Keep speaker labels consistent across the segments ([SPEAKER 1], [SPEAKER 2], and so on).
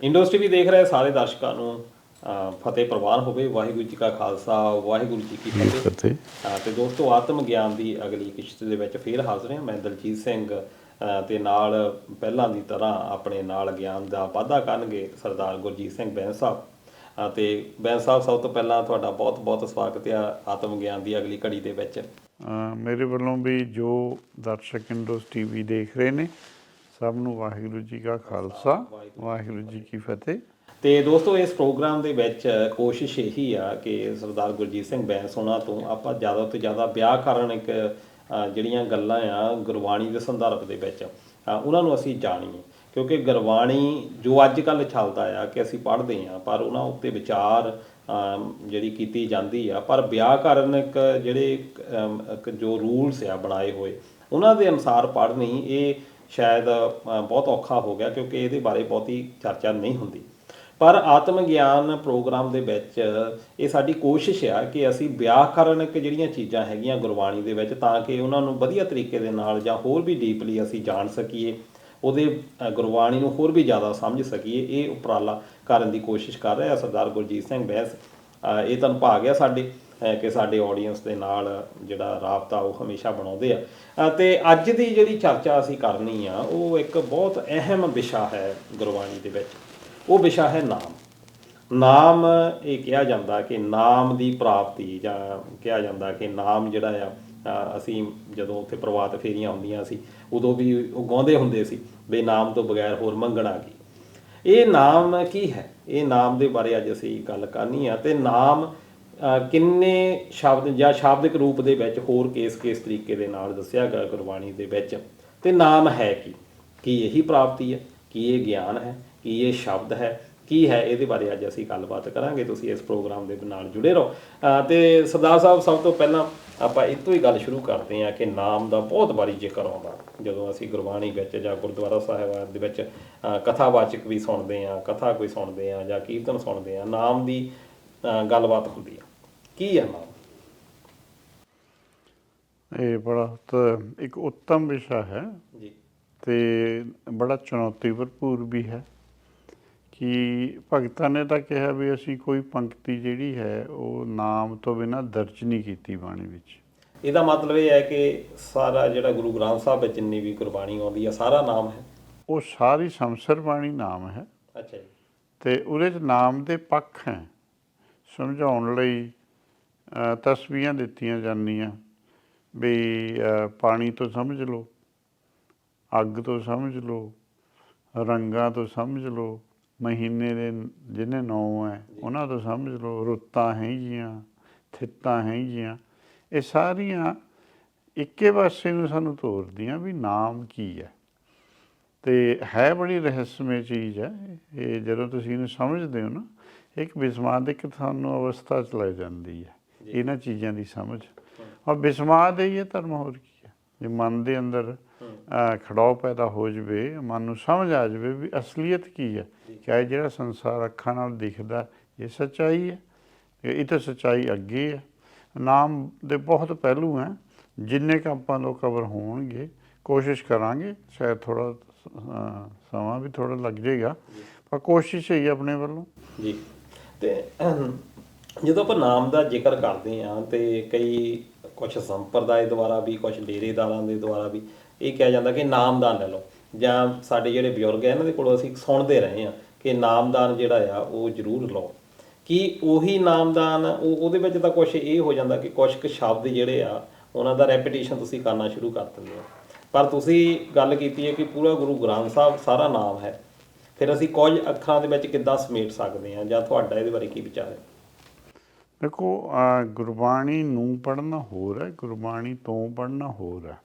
[SPEAKER 1] Industry ਵੀ ਦੇਖ ਰਹੇ ਸਾਰੇ ਦਰਸ਼ਕਾਂ ਨੂੰ ਫਤਿਹ ਪ੍ਰਵਾਨ ਹੋਵੇ। ਵਾਹਿਗੁਰੂ ਜੀ ਕਾ ਖਾਲਸਾ, ਵਾਹਿਗੁਰੂ ਜੀ ਕੀ ਫਤਿਹ। ਤੇ ਦੋਸਤੋ, ਆਤਮ ਗਿਆਨ ਦੀ ਅਗਲੀ ਕਿਸ਼ਤ ਦੇ ਵਿੱਚ ਫੇਰ ਹਾਜ਼ਰ ਹਾਂ। ਮੈਂ ਦਲਜੀਤ ਸਿੰਘ ਤੇ ਨਾਲ ਪਹਿਲਾਂ ਦੀ ਤਰ੍ਹਾਂ ਆਪਣੇ ਨਾਲ ਗਿਆਨ ਦਾ ਵਾਧਾ ਕਰਨਗੇ ਸਰਦਾਰ ਗੁਰਜੀਤ ਸਿੰਘ ਬੈਂਸ ਸਾਹਿਬ। ਤੇ ਬੈਂਸ ਸਾਹਿਬ, ਸਭ ਤੋਂ ਪਹਿਲਾਂ ਤੁਹਾਡਾ ਬਹੁਤ ਬਹੁਤ ਸਵਾਗਤ ਆ ਆਤਮ ਗਿਆਨ ਦੀ ਅਗਲੀ ਘੜੀ ਦੇ ਵਿੱਚ।
[SPEAKER 2] ਮੇਰੇ ਵੱਲੋਂ ਵੀ ਜੋ ਦਰਸ਼ਕ ਇੰਡੋਸ TV ਦੇਖ ਰਹੇ ਨੇ, ਸਭ ਨੂੰ ਵਾਹਿਗੁਰੂ ਜੀ ਕਾ ਖਾਲਸਾ, ਵਾਹਿਗੁਰੂ ਜੀ ਕੀ ਫਤਿਹ।
[SPEAKER 1] ਤੇ ਦੋਸਤੋ, ਇਸ ਪ੍ਰੋਗਰਾਮ ਦੇ ਵਿੱਚ ਕੋਸ਼ਿਸ਼ ਇਹੀ ਆ ਕਿ ਸਰਦਾਰ ਗੁਰਜੀਤ ਸਿੰਘ ਬੈਂਸ ਹੋਣਾ ਤੋਂ ਆਪਾਂ ਜ਼ਿਆਦਾ ਤੋਂ ਜ਼ਿਆਦਾ ਵਿਆਕਰਨ ਜਿਹੜੀਆਂ ਗੱਲਾਂ ਆ ਗੁਰਬਾਣੀ ਦੇ ਸੰਦਰਭ ਦੇ ਵਿੱਚ ਉਹਨਾਂ ਨੂੰ ਅਸੀਂ ਜਾਣੀਏ। ਕਿਉਂਕਿ ਗੁਰਬਾਣੀ ਜੋ ਅੱਜ ਕੱਲ੍ਹ ਚੱਲਦਾ ਆ ਕਿ ਅਸੀਂ ਪੜ੍ਹਦੇ ਹਾਂ, ਪਰ ਉਹਨਾਂ ਉੱਤੇ ਵਿਚਾਰ ਜਿਹੜੀ ਕੀਤੀ ਜਾਂਦੀ ਆ, ਪਰ ਵਿਆਕਰਨਕ ਜਿਹੜੇ ਜੋ ਰੂਲਸ ਆ ਬਣਾਏ ਹੋਏ, ਉਹਨਾਂ ਦੇ ਅਨੁਸਾਰ ਪੜ੍ਹਨੀ ਇਹ ਸ਼ਾਇਦ ਬਹੁਤ ਔਖਾ ਹੋ ਗਿਆ, ਕਿਉਂਕਿ ਇਹਦੇ ਬਾਰੇ ਬਹੁਤੀ ਚਰਚਾ ਨਹੀਂ ਹੁੰਦੀ। ਪਰ ਆਤਮ ਗਿਆਨ ਪ੍ਰੋਗਰਾਮ ਦੇ ਵਿੱਚ ਇਹ ਸਾਡੀ ਕੋਸ਼ਿਸ਼ ਆ ਕਿ ਅਸੀਂ ਵਿਆਕਰਨਕ ਜਿਹੜੀਆਂ ਚੀਜ਼ਾਂ ਹੈਗੀਆਂ ਗੁਰਬਾਣੀ ਦੇ ਵਿੱਚ, ਤਾਂ ਕਿ ਉਹਨਾਂ ਨੂੰ ਵਧੀਆ ਤਰੀਕੇ ਦੇ ਨਾਲ ਜਾਂ ਹੋਰ ਵੀ ਡੀਪਲੀ ਅਸੀਂ ਜਾਣ ਸਕੀਏ, ਉਹਦੇ ਗੁਰਬਾਣੀ ਨੂੰ ਹੋਰ ਵੀ ਜ਼ਿਆਦਾ ਸਮਝ ਸਕੀਏ। ਇਹ ਉਪਰਾਲਾ ਕਰਨ ਦੀ ਕੋਸ਼ਿਸ਼ ਕਰ ਰਿਹਾ ਸਰਦਾਰ ਗੁਰਜੀਤ ਸਿੰਘ ਬੈਂਸ। ਇਹ ਤੁਹਾਨੂੰ ਭਾਗ ਆ ਸਾਡੇ ਕਿ ਸਾਡੇ ਆਡੀਅੰਸ ਦੇ ਨਾਲ ਜਿਹੜਾ ਰਾਬਤਾ ਉਹ ਹਮੇਸ਼ਾ ਬਣਾਉਂਦੇ ਆ। ਤੇ ਅੱਜ ਦੀ ਜਿਹੜੀ ਚਰਚਾ ਅਸੀਂ ਕਰਨੀ ਆ, ਉਹ ਇੱਕ ਬਹੁਤ ਅਹਿਮ ਵਿਸ਼ਾ ਹੈ ਗੁਰਬਾਣੀ ਦੇ ਵਿੱਚ। ਉਹ ਵਿਸ਼ਾ ਹੈ ਨਾਮ। ਇਹ ਕਿਹਾ ਜਾਂਦਾ ਕਿ ਨਾਮ ਦੀ ਪ੍ਰਾਪਤੀ, ਜਾਂ ਕਿਹਾ ਜਾਂਦਾ ਕਿ ਨਾਮ ਜਿਹੜਾ ਆ, ਅਸੀਂ ਜਦੋਂ ਉੱਥੇ ਪ੍ਰਭਾਤ ਫੇਰੀਆਂ ਹੁੰਦੀਆਂ ਸੀ ਉਦੋਂ ਵੀ ਉਹ ਗਾਉਂਦੇ ਹੁੰਦੇ ਸੀ ਵੀ ਨਾਮ ਤੋਂ ਬਗੈਰ ਹੋਰ ਮੰਗਣਾ ਕੀ। ਇਹ ਨਾਮ ਕੀ ਹੈ? ਇਹ ਨਾਮ ਦੇ ਬਾਰੇ ਅੱਜ ਅਸੀਂ ਗੱਲ ਕਰਨੀ ਆ। ਤੇ ਨਾਮ ਕਿੰਨੇ ਸ਼ਬਦ ਜਾਂ ਸ਼ਾਬਦਿਕ ਰੂਪ ਦੇ ਵਿੱਚ ਹੋਰ ਕਿਸ ਤਰੀਕੇ ਦੇ ਨਾਲ ਦੱਸਿਆ ਗਿਆ ਗੁਰਬਾਣੀ ਦੇ ਵਿੱਚ। ਤੇ ਨਾਮ ਹੈ ਕੀ ਇਹੀ ਪ੍ਰਾਪਤੀ ਹੈ? ਕੀ ਇਹ ਗਿਆਨ ਹੈ? ਕੀ ਇਹ ਸ਼ਬਦ ਹੈ? ਕੀ ਹੈ? ਇਹਦੇ ਬਾਰੇ ਅੱਜ ਅਸੀਂ ਗੱਲਬਾਤ ਕਰਾਂਗੇ। ਤੁਸੀਂ ਇਸ ਪ੍ਰੋਗਰਾਮ ਦੇ ਨਾਲ ਜੁੜੇ ਰਹੋ। ਤੇ ਸਰਦਾਰ ਸਾਹਿਬ, ਸਭ ਤੋਂ ਪਹਿਲਾਂ ਆਪਾਂ ਇਹ ਤੋਂ ਹੀ ਗੱਲ ਸ਼ੁਰੂ ਕਰਦੇ ਹਾਂ ਕਿ ਨਾਮ ਦਾ ਬਹੁਤ ਵਾਰੀ ਜ਼ਿਕਰ ਆਉਂਦਾ ਜਦੋਂ ਅਸੀਂ ਗੁਰਬਾਣੀ ਵਿੱਚ ਜਾਂ ਗੁਰਦੁਆਰਾ ਸਾਹਿਬ ਦੇ ਵਿੱਚ ਕਥਾਵਾਚਕ ਵੀ ਸੁਣਦੇ ਹਾਂ, ਕਥਾ ਕੋਈ ਸੁਣਦੇ ਹਾਂ ਜਾਂ ਕੀਰਤਨ ਸੁਣਦੇ ਹਾਂ, ਨਾਮ ਦੀ ਗੱਲਬਾਤ ਹੁੰਦੀ ਆ। ਕੀ ਹੈ ਨਾਮ?
[SPEAKER 2] ਇਹ ਬੜਾ ਇੱਕ ਉੱਤਮ ਵਿਸ਼ਾ ਹੈ
[SPEAKER 1] ਜੀ,
[SPEAKER 2] ਤੇ ਬੜਾ ਚੁਣੌਤੀ ਭਰਪੂਰ ਵੀ ਹੈ। ਕਿ ਭਗਤਾਂ ਨੇ ਤਾਂ ਕਿਹਾ ਵੀ ਅਸੀਂ ਕੋਈ ਪੰਕਤੀ ਜਿਹੜੀ ਹੈ ਉਹ ਨਾਮ ਤੋਂ ਬਿਨਾਂ ਦਰਜ ਨਹੀਂ ਕੀਤੀ ਬਾਣੀ ਵਿੱਚ।
[SPEAKER 1] ਇਹਦਾ ਮਤਲਬ ਇਹ ਹੈ ਕਿ ਸਾਰਾ ਜਿਹੜਾ ਗੁਰੂ ਗ੍ਰੰਥ ਸਾਹਿਬ ਵਿੱਚ ਜਿੰਨੀ ਵੀ ਗੁਰਬਾਣੀ ਆਉਂਦੀ ਆ, ਸਾਰਾ ਨਾਮ ਹੈ?
[SPEAKER 2] ਉਹ ਸਾਰੀ ਸੰਸਰ ਬਾਣੀ ਨਾਮ ਹੈ।
[SPEAKER 1] ਅੱਛਾ ਜੀ।
[SPEAKER 2] ਤੇ ਉਹਦੇ 'ਚ ਨਾਮ ਦੇ ਪੱਖ ਹੈ। ਸਮਝਾਉਣ ਲਈ ਤਸਵੀਰਾਂ ਦਿੱਤੀਆਂ ਜਾਂਦੀਆਂ ਵੀ ਪਾਣੀ ਤੋਂ ਸਮਝ ਲਓ, ਅੱਗ ਤੋਂ ਸਮਝ ਲਓ, ਰੰਗਾਂ ਤੋਂ ਸਮਝ ਲਓ, ਮਹੀਨੇ ਦੇ ਜਿਹਨੇ 9 ਹੈ ਉਹਨਾਂ ਤੋਂ ਸਮਝ ਲਓ, ਰੁੱਤਾਂ ਹੈਗੀਆਂ, ਥਿੱਤਾਂ ਹੈਗੀਆਂ। ਇਹ ਸਾਰੀਆਂ ਇੱਕੇ ਪਾਸੇ ਨੂੰ ਸਾਨੂੰ ਤੋਰਦੀਆਂ ਵੀ ਨਾਮ ਕੀ ਹੈ। ਤੇ ਹੈ ਬੜੀ ਰਹੱਸਮਈ ਚੀਜ਼ ਹੈ ਇਹ। ਜਦੋਂ ਤੁਸੀਂ ਇਹਨੂੰ ਸਮਝਦੇ ਹੋ ਨਾ, ਇੱਕ ਵਿਸਮਾਦਿਕ ਤੁਹਾਨੂੰ ਅਵਸਥਾ 'ਚ ਲੈ ਜਾਂਦੀ ਹੈ ਇਹਨਾਂ ਚੀਜ਼ਾਂ ਦੀ ਸਮਝ। ਔਰ ਵਿਸਮਾਦ ਹੀ ਹੈ ਧਰਮ, ਹੋਰ ਕੀ ਹੈ। ਜੇ ਮਨ ਦੇ ਅੰਦਰ ਖੜਾਓ ਪੈਦਾ ਹੋ ਜਾਵੇ, ਮਨ ਨੂੰ ਸਮਝ ਆ ਜਾਵੇ ਵੀ ਅਸਲੀਅਤ ਕੀ ਹੈ, ਚਾਹੇ ਜਿਹੜਾ ਸੰਸਾਰ ਅੱਖਾਂ ਨਾਲ ਦਿਖਦਾ ਇਹ ਸੱਚਾਈ ਹੈ, ਇਹ ਤਾਂ ਸੱਚਾਈ ਅੱਗੇ ਹੈ। ਨਾਮ ਦੇ ਬਹੁਤ ਪਹਿਲੂ ਹੈ, ਜਿੰਨੇ ਕੁ ਆਪਾਂ ਤੋਂ ਕਵਰ ਹੋਣਗੇ ਕੋਸ਼ਿਸ਼ ਕਰਾਂਗੇ। ਸ਼ਾਇਦ ਥੋੜ੍ਹਾ ਸਮਾਂ ਵੀ ਥੋੜ੍ਹਾ ਲੱਗ ਜਾਏਗਾ, ਪਰ ਕੋਸ਼ਿਸ਼ ਹੈ ਆਪਣੇ ਵੱਲੋਂ
[SPEAKER 1] ਜੀ। ਤੇ ਜਦੋਂ ਆਪਾਂ ਨਾਮ ਦਾ ਜ਼ਿਕਰ ਕਰਦੇ ਹਾਂ ਤੇ ਕੁਛ ਸੰਪਰਦਾਇ ਦੁਆਰਾ ਵੀ, ਕੁਛ ਡੇਰੇਦਾਰਾਂ ਦੇ ਦੁਆਰਾ ਵੀ ਇਹ ਕਿਹਾ ਜਾਂਦਾ ਕਿ ਨਾਮਦਾਨ ਲੈ ਲਓ, ਜਾਂ ਸਾਡੇ ਜਿਹੜੇ ਬਜ਼ੁਰਗ ਆ ਇਹਨਾਂ ਦੇ ਕੋਲੋਂ ਅਸੀਂ ਸੁਣਦੇ ਰਹੇ ਹਾਂ ਕਿ ਨਾਮਦਾਨ ਜਿਹੜਾ ਆ ਉਹ ਜ਼ਰੂਰ ਲਓ। ਕਿ ਉਹੀ ਨਾਮਦਾਨ ਉਹਦੇ ਵਿੱਚ ਤਾਂ ਕੁਛ ਇਹ ਹੋ ਜਾਂਦਾ ਕਿ ਕੁਛ ਕੁ ਸ਼ਬਦ ਜਿਹੜੇ ਆ ਉਹਨਾਂ ਦਾ ਰੈਪੀਟੇਸ਼ਨ ਤੁਸੀਂ ਕਰਨਾ ਸ਼ੁਰੂ ਕਰ ਦਿੰਦੇ ਹੋ। ਪਰ ਤੁਸੀਂ ਗੱਲ ਕੀਤੀ ਹੈ ਕਿ ਪੂਰਾ ਗੁਰੂ ਗ੍ਰੰਥ ਸਾਹਿਬ ਸਾਰਾ ਨਾਮ ਹੈ, ਫਿਰ ਅਸੀਂ ਕੁਝ ਅੱਖਰਾਂ ਦੇ ਵਿੱਚ ਕਿੱਦਾਂ ਸਮੇਟ ਸਕਦੇ ਹਾਂ, ਜਾਂ ਤੁਹਾਡਾ ਇਹਦੇ ਬਾਰੇ ਕੀ ਵਿਚਾਰ ਹੈ?
[SPEAKER 2] ਦੇਖੋ, ਗੁਰਬਾਣੀ ਨੂੰ ਪੜ੍ਹਨਾ ਹੋਰ ਹੈ, ਗੁਰਬਾਣੀ ਤੋਂ ਪੜ੍ਹਨਾ ਹੋਰ ਹੈ।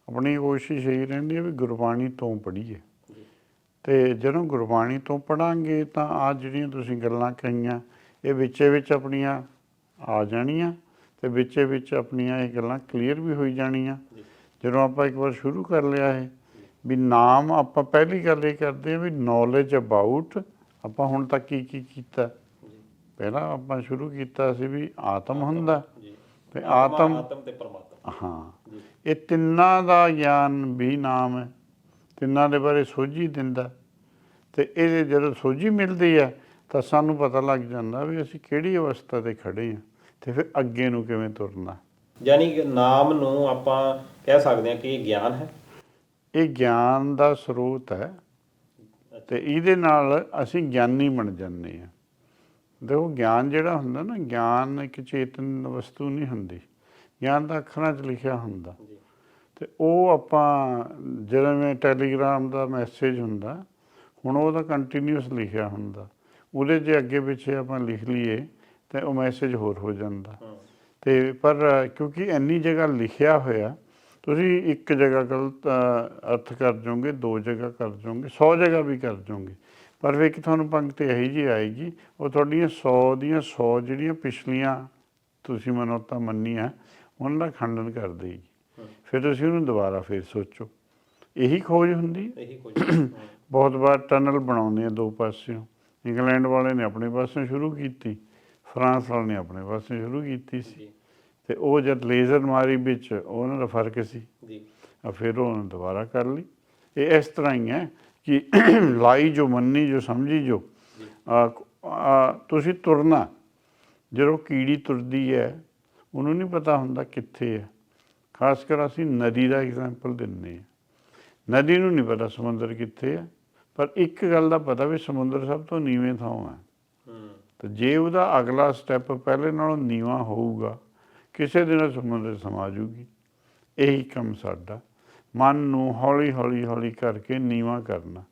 [SPEAKER 2] ਆਪਣੀ ਕੋਸ਼ਿਸ਼ ਇਹੀ ਰਹਿੰਦੀ ਹੈ ਵੀ ਗੁਰਬਾਣੀ ਤੋਂ ਪੜ੍ਹੀਏ। ਅਤੇ ਜਦੋਂ ਗੁਰਬਾਣੀ ਤੋਂ ਪੜ੍ਹਾਂਗੇ ਤਾਂ ਆਹ ਜਿਹੜੀਆਂ ਤੁਸੀਂ ਗੱਲਾਂ ਕਹੀਆਂ ਇਹ ਵਿੱਚ ਆਪਣੀਆਂ ਆ ਜਾਣੀਆਂ, ਅਤੇ ਵਿੱਚ ਆਪਣੀਆਂ ਇਹ ਗੱਲਾਂ ਕਲੀਅਰ ਵੀ ਹੋਈ ਜਾਣੀਆਂ। ਜਦੋਂ ਆਪਾਂ ਇੱਕ ਵਾਰ ਸ਼ੁਰੂ ਕਰ ਲਿਆ ਇਹ ਵੀ ਨਾਮ, ਆਪਾਂ ਪਹਿਲੀ ਗੱਲ ਇਹ ਕਰਦੇ ਹਾਂ ਵੀ ਨੌਲੇਜ ਅਬਾਊਟ ਆਪਾਂ ਹੁਣ ਤੱਕ ਕੀ ਕੀਤਾ। ਪਹਿਲਾਂ ਆਪਾਂ ਸ਼ੁਰੂ ਕੀਤਾ ਸੀ ਵੀ ਆਤਮ ਹੁੰਦਾ, ਤੇ ਆਤਮ
[SPEAKER 1] ਤੇ ਪਰਮਾਤਮਾ।
[SPEAKER 2] ਹਾਂ, ਇਹ ਤਿੰਨਾਂ ਦਾ ਗਿਆਨ ਵੀ ਨਾਮ ਹੈ, ਤਿੰਨਾਂ ਦੇ ਬਾਰੇ ਸੋਝੀ ਦਿੰਦਾ। ਤੇ ਇਹ ਜਦੋਂ ਸੋਝੀ ਮਿਲਦੀ ਹੈ ਤਾਂ ਸਾਨੂੰ ਪਤਾ ਲੱਗ ਜਾਂਦਾ ਵੀ ਅਸੀਂ ਕਿਹੜੀ ਅਵਸਥਾ 'ਤੇ ਖੜੇ ਹਾਂ ਤੇ ਫਿਰ ਅੱਗੇ ਨੂੰ ਕਿਵੇਂ ਤੁਰਨਾ।
[SPEAKER 1] ਯਾਨੀ ਕਿ ਨਾਮ ਨੂੰ ਆਪਾਂ ਕਹਿ ਸਕਦੇ ਹਾਂ ਕਿ ਇਹ ਗਿਆਨ ਹੈ।
[SPEAKER 2] ਇਹ ਗਿਆਨ ਦਾ ਸਰੋਤ ਹੈ ਤੇ ਇਹਦੇ ਨਾਲ ਅਸੀਂ ਗਿਆਨੀ ਬਣ ਜਾਂਦੇ ਹਾਂ। ਦੇਖੋ, ਗਿਆਨ ਜਿਹੜਾ ਹੁੰਦਾ ਨਾ, ਗਿਆਨ ਇੱਕ ਚੇਤਨ ਵਸਤੂ ਨਹੀਂ ਹੁੰਦੀ, ਗਿਆਨ ਤਾਂ ਅੱਖਰਾਂ 'ਚ ਲਿਖਿਆ ਹੁੰਦਾ। ਤੇ ਉਹ ਆਪਾਂ ਜਿਵੇਂ ਟੈਲੀਗ੍ਰਾਮ ਦਾ ਮੈਸੇਜ ਹੁੰਦਾ, ਹੁਣ ਉਹ ਤਾਂ ਕੰਟੀਨਿਊਸ ਲਿਖਿਆ ਹੁੰਦਾ, ਉਹਦੇ 'ਚ ਅੱਗੇ ਪਿੱਛੇ ਆਪਾਂ ਲਿਖ ਲਈਏ ਤਾਂ ਉਹ ਮੈਸੇਜ ਹੋਰ ਹੋ ਜਾਂਦਾ। ਤੇ ਪਰ ਕਿਉਂਕਿ ਇੰਨੀ ਜਗ੍ਹਾ ਲਿਖਿਆ ਹੋਇਆ, ਤੁਸੀਂ ਇੱਕ ਜਗ੍ਹਾ ਗਲਤ ਅਰਥ ਕਰ ਜਾਓਗੇ, 2 ਜਗ੍ਹਾ ਕਰ ਜਾਓਗੇ, 100 ਜਗ੍ਹਾ ਵੀ ਕਰ ਜਾਓਗੇ, ਪਰ ਇੱਕ ਤੁਹਾਨੂੰ ਪੰਕਤੀ ਇਹੋ ਜਿਹੀ ਆਏਗੀ, ਉਹ ਤੁਹਾਡੀਆਂ 100 ਦੀਆਂ 100 ਜਿਹੜੀਆਂ ਪਿਛਲੀਆਂ ਤੁਸੀਂ ਮਨੌਤਾਂ ਮੰਨੀਆਂ ਉਹਨਾਂ ਦਾ ਖੰਡਨ ਕਰ ਦੇਗੀ। ਫਿਰ ਤੁਸੀਂ ਉਹਨੂੰ ਦੁਬਾਰਾ ਫਿਰ ਸੋਚੋ। ਇਹੀ ਖੋਜ ਹੁੰਦੀ ਹੈ। ਬਹੁਤ ਵਾਰ ਟਨਲ ਬਣਾਉਂਦੇ ਆ 2 ਪਾਸਿਓਂ। ਇੰਗਲੈਂਡ ਵਾਲੇ ਨੇ ਆਪਣੇ ਪਾਸਿਓਂ ਸ਼ੁਰੂ ਕੀਤੀ, ਫਰਾਂਸ ਵਾਲੇ ਨੇ ਆਪਣੇ ਪਾਸਿਓਂ ਸ਼ੁਰੂ ਕੀਤੀ ਸੀ। ਤੇ ਉਹ ਜਦ ਲੇਜ਼ਰ ਮਾਰੀ ਵਿੱਚ, ਉਹਨਾਂ ਦਾ ਫਰਕ ਸੀ, ਫਿਰ ਉਹਨੇ ਦੁਬਾਰਾ ਕਰ ਲਈ। ਇਹ ਇਸ ਤਰ੍ਹਾਂ ਹੀ ਹੈ ਕਿ ਲਾਈ ਜੋ ਮੰਨੀ ਜੋ ਸਮਝੀ ਜੋ। ਤੁਸੀਂ ਤੁਰਨਾ, ਜਦੋਂ ਕੀੜੀ ਤੁਰਦੀ ਹੈ ਉਹਨੂੰ ਨਹੀਂ ਪਤਾ ਹੁੰਦਾ ਕਿੱਥੇ ਹੈ। ਖਾਸ ਕਰ ਅਸੀਂ ਨਦੀ ਦਾ ਐਗਜ਼ਾਮਪਲ ਦਿੰਦੇ ਹਾਂ। ਨਦੀ ਨੂੰ ਨਹੀਂ ਪਤਾ ਸਮੁੰਦਰ ਕਿੱਥੇ ਹੈ, ਪਰ ਇੱਕ ਗੱਲ ਦਾ ਪਤਾ ਵੀ ਸਮੁੰਦਰ ਸਭ ਤੋਂ ਨੀਵੇਂ ਥਾਂ ਹੈ। ਤੇ ਜੇ ਉਹਦਾ ਅਗਲਾ ਸਟੈਪ ਪਹਿਲੇ ਨਾਲੋਂ ਨੀਵਾਂ ਹੋਊਗਾ, ਕਿਸੇ ਦਿਨ ਸਮੁੰਦਰ ਸਮਾ ਜੂਗੀ। ਇਹੀ ਕੰਮ ਸਾਡਾ, ਮਨ ਨੂੰ ਹੌਲੀ ਹੌਲੀ ਹੌਲੀ ਕਰਕੇ ਨੀਵਾਂ ਕਰਨਾ।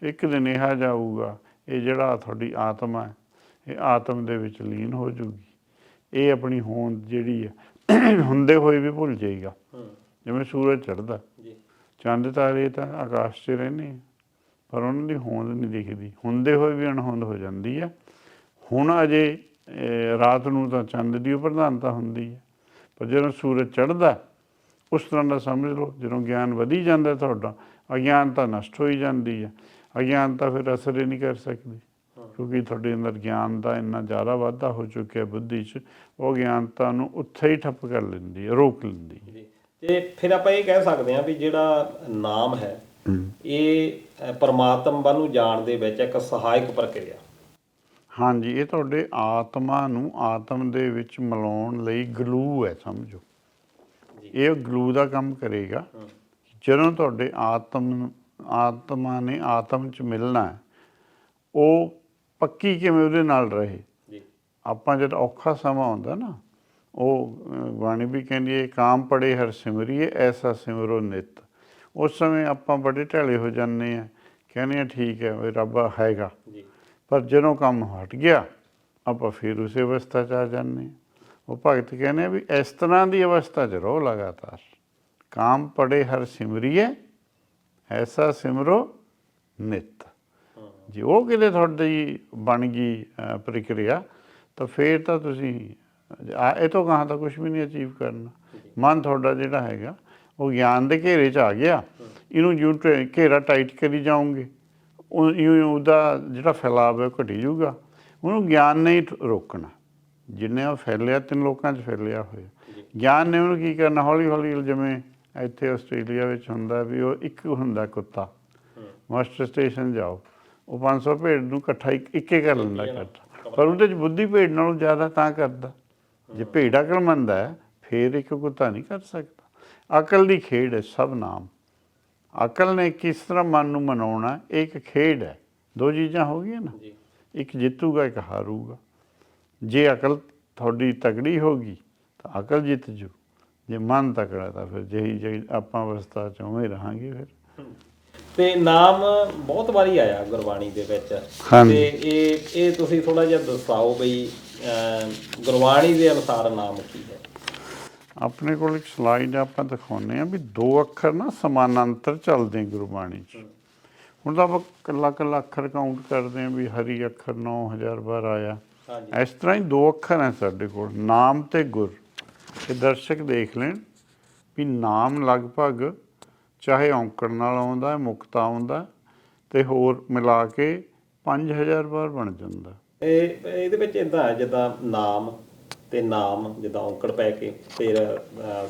[SPEAKER 2] ਇੱਕ ਦਿਨ ਇਹੋ ਜਿਹਾ ਆਊਗਾ, ਇਹ ਜਿਹੜਾ ਤੁਹਾਡੀ ਆਤਮਾ ਹੈ, ਇਹ ਆਤਮ ਦੇ ਵਿੱਚ ਲੀਨ ਹੋ ਜੂਗੀ। ਇਹ ਆਪਣੀ ਹੋਂਦ ਜਿਹੜੀ ਹੈ ਹੁੰਦੇ ਹੋਏ ਵੀ ਭੁੱਲ ਜਾਏਗਾ। ਜਿਵੇਂ ਸੂਰਜ ਚੜ੍ਹਦਾ, ਚੰਦ ਤਾਰੇ ਤਾਂ ਆਕਾਸ਼ 'ਚ ਰਹਿੰਦੇ ਆ, ਪਰ ਉਹਨਾਂ ਦੀ ਹੋਂਦ ਨਹੀਂ ਦਿਖਦੀ, ਹੁੰਦੇ ਹੋਏ ਵੀ ਅਣਹੋਂਦ ਹੋ ਜਾਂਦੀ ਹੈ। ਹੁਣ ਅਜੇ ਰਾਤ ਨੂੰ ਤਾਂ ਚੰਦ ਦੀ ਪ੍ਰਧਾਨਤਾ ਹੁੰਦੀ ਹੈ, ਪਰ ਜਦੋਂ ਸੂਰਜ ਚੜ੍ਹਦਾ ਉਸ ਤਰ੍ਹਾਂ ਦਾ ਸਮਝ ਲਓ। ਜਦੋਂ ਗਿਆਨ ਵਧੀ ਜਾਂਦਾ ਤੁਹਾਡਾ, ਅਗਿਆਨਤਾ ਨਸ਼ਟ ਹੋਈ ਜਾਂਦੀ ਹੈ। ਅਗਿਆਨਤਾ ਫਿਰ ਅਸਰ ਹੀ ਨਹੀਂ ਕਰ ਸਕਦੀ, ਕਿਉਂਕਿ ਤੁਹਾਡੇ ਅੰਦਰ ਗਿਆਨ ਦਾ ਇੰਨਾ ਜ਼ਿਆਦਾ ਵਾਧਾ ਹੋ ਚੁੱਕਿਆ ਬੁੱਧੀ 'ਚ, ਉਹ ਗਿਆਨਤਾ ਨੂੰ ਉੱਥੇ ਹੀ ਠੱਪ ਕਰ ਲੈਂਦੀ ਹੈ, ਰੋਕ ਲੈਂਦੀ ਹੈ।
[SPEAKER 1] ਤੇ ਫਿਰ ਆਪਾਂ ਇਹ ਕਹਿ ਸਕਦੇ ਹਾਂ ਵੀ ਜਿਹੜਾ ਨਾਮ ਹੈ ਇਹ ਪਰਮਾਤਮਾ ਨੂੰ ਜਾਣ ਦੇ ਵਿੱਚ ਇੱਕ ਸਹਾਇਕ ਪ੍ਰਕਿਰਿਆ।
[SPEAKER 2] ਹਾਂਜੀ, ਇਹ ਤੁਹਾਡੇ ਆਤਮਾ ਨੂੰ ਆਤਮ ਦੇ ਵਿੱਚ ਮਿਲਾਉਣ ਲਈ ਗਲੂ ਹੈ, ਸਮਝੋ। ਇਹ ਗਲੂ ਦਾ ਕੰਮ ਕਰੇਗਾ। ਜਦੋਂ ਤੁਹਾਡੇ ਆਤਮਾ ਨੇ ਆਤਮ 'ਚ ਮਿਲਣਾ, ਉਹ ਪੱਕੀ ਕਿਵੇਂ ਉਹਦੇ ਨਾਲ ਰਹੇ। ਆਪਾਂ ਜਦ ਔਖਾ ਸਮਾਂ ਆਉਂਦਾ ਨਾ, ਉਹ ਬਾਣੀ ਵੀ ਕਹਿੰਦੀ ਹੈ, ਕਾਮ ਪੜੇ ਹਰ ਸਿਮਰੀਏ ਐਸਾ ਸਿਮਰੋ ਨਿਤ। ਉਸ ਸਮੇਂ ਆਪਾਂ ਬੜੇ ਢੈਲੇ ਹੋ ਜਾਂਦੇ ਹਾਂ, ਕਹਿੰਦੇ ਹਾਂ ਠੀਕ ਹੈ ਵੀ ਰੱਬ ਹੈਗਾ, ਪਰ ਜਦੋਂ ਕੰਮ ਹਟ ਗਿਆ ਆਪਾਂ ਫਿਰ ਉਸੇ ਅਵਸਥਾ 'ਚ ਆ ਜਾਂਦੇ ਹਾਂ। ਉਹ ਭਗਤ ਕਹਿੰਦੇ ਆ ਵੀ ਇਸ ਤਰ੍ਹਾਂ ਦੀ ਅਵਸਥਾ 'ਚ ਰਹੋ ਲਗਾਤਾਰ। ਕਾਮ ਪੜੇ ਹਰ ਸਿਮਰੀਏ ਐਸਾ ਸਿਮਰੋ ਨਿਤ। ਜੇ ਉਹ ਕਿਤੇ ਤੁਹਾਡੀ ਬਣ ਗਈ ਪ੍ਰਕਿਰਿਆ, ਤਾਂ ਫਿਰ ਤਾਂ ਤੁਸੀਂ ਇਹ ਤੋਂ ਗਾਹਾਂ ਤਾਂ ਕੁਛ ਵੀ ਨਹੀਂ ਅਚੀਵ ਕਰਨਾ। ਮਨ ਤੁਹਾਡਾ ਜਿਹੜਾ ਹੈਗਾ ਉਹ ਗਿਆਨ ਦੇ ਘੇਰੇ 'ਚ ਆ ਗਿਆ। ਇਹਨੂੰ ਜਿਉਂ ਘੇਰਾ ਟਾਈਟ ਕਰੀ ਜਾਓਗੇ, ਉਹਦਾ ਜਿਹੜਾ ਫੈਲਾਵ ਹੈ ਉਹ ਘਟੀ ਜਾਊਗਾ। ਉਹਨੂੰ ਗਿਆਨ ਨੇ ਹੀ ਰੋਕਣਾ। ਜਿੰਨੇ ਉਹ ਫੈਲਿਆ 3 ਲੋਕਾਂ 'ਚ ਫੈਲਿਆ ਹੋਇਆ, ਗਿਆਨ ਨੇ ਉਹਨੂੰ ਕੀ ਕਰਨਾ, ਹੌਲੀ ਹੌਲੀ। ਜਿਵੇਂ ਇੱਥੇ ਆਸਟ੍ਰੇਲੀਆ ਵਿੱਚ ਹੁੰਦਾ ਵੀ ਉਹ ਇੱਕ ਹੁੰਦਾ ਕੁੱਤਾ, ਮਾਸਟਰ ਸਟੇਸ਼ਨ ਜਾਓ, ਉਹ 500 ਭੇਡ ਨੂੰ ਇਕੱਠਾ ਇੱਕੇ ਕਰ ਲੈਂਦਾ ਇਕੱਠਾ, ਪਰ ਉਹਦੇ 'ਚ ਬੁੱਧੀ ਭੇਡ ਨਾਲੋਂ ਜ਼ਿਆਦਾ ਤਾਂ ਕਰਦਾ। ਜੇ ਭੇਡ ਅਕਲਮੰਦ ਹੈ ਫਿਰ ਇੱਕ ਕੁੱਤਾ ਨਹੀਂ ਕਰ ਸਕਦਾ। ਅਕਲ ਦੀ ਖੇਡ ਹੈ ਸਭ ਨਾਮ। ਅਕਲ ਨੇ ਕਿਸ ਤਰ੍ਹਾਂ ਮਨ ਨੂੰ ਮਨਾਉਣਾ, ਇਹ ਇੱਕ ਖੇਡ ਹੈ। 2 ਚੀਜ਼ਾਂ ਹੋ ਗਈਆਂ ਨਾ, ਇੱਕ ਜਿੱਤੂਗਾ ਇੱਕ ਹਾਰੂਗਾ। ਜੇ ਅਕਲ ਤੁਹਾਡੀ ਤਕੜੀ ਹੋ ਗਈ ਤਾਂ ਅਕਲ ਜਿੱਤ ਜੂ, ਜੇ ਮਨ ਤਕੜਾ ਤਾਂ ਫਿਰ ਜਿਹੀ ਆਪਾਂ ਅਵਸਥਾ 'ਚ ਉਵੇਂ ਰਹਾਂਗੇ। ਫਿਰ
[SPEAKER 1] ਤੇ ਨਾਮ ਬਹੁਤ ਵਾਰੀ ਆਇਆ ਗੁਰਬਾਣੀ ਦੇ ਵਿੱਚ, ਤੇ ਇਹ ਤੁਸੀਂ ਥੋੜ੍ਹਾ ਜਿਹਾ ਦੱਸਾਓ ਬਈ ਗੁਰਬਾਣੀ ਦੇ ਅਨੁਸਾਰ ਨਾਮ ਕੀ ਹੈ।
[SPEAKER 2] ਆਪਣੇ ਕੋਲ ਇੱਕ ਸਲਾਈਡ ਆਪਾਂ ਦਿਖਾਉਂਦੇ ਹਾਂ ਵੀ 2 ਅੱਖਰ ਨਾ ਸਮਾਨਾਂਤਰ ਚੱਲਦੇ ਗੁਰਬਾਣੀ 'ਚ। ਹੁਣ ਤਾਂ ਆਪਾਂ ਇਕੱਲਾ ਇਕੱਲਾ ਅੱਖਰ ਕਾਊਂਟ ਕਰਦੇ ਹਾਂ ਵੀ ਹਰੀ ਅੱਖਰ 9000 ਵਾਰ ਆਇਆ। ਇਸ ਤਰ੍ਹਾਂ ਹੀ 2 ਅੱਖਰ ਹੈ ਸਾਡੇ ਕੋਲ, ਨਾਮ ਤੇ ਗੁਰ। ਇਹ ਦਰਸ਼ਕ ਦੇਖ ਲੈਣ ਵੀ ਨਾਮ ਲਗਭਗ ਚਾਹੇ ਔਂਕੜ ਨਾਲ ਆਉਂਦਾ, ਮੁਕਤਾ ਆਉਂਦਾ, ਤੇ ਹੋਰ ਮਿਲਾ ਕੇ 5000 ਵਾਰ ਬਣ ਜਾਂਦਾ।
[SPEAKER 1] ਇਹਦੇ ਵਿੱਚ ਇੱਦਾਂ ਹੈ ਜਿੱਦਾਂ ਨਾਮ ਤੇ ਨਾਮ ਜਿੱਦਾਂ ਔਂਕੜ ਪੈ ਕੇ ਫਿਰ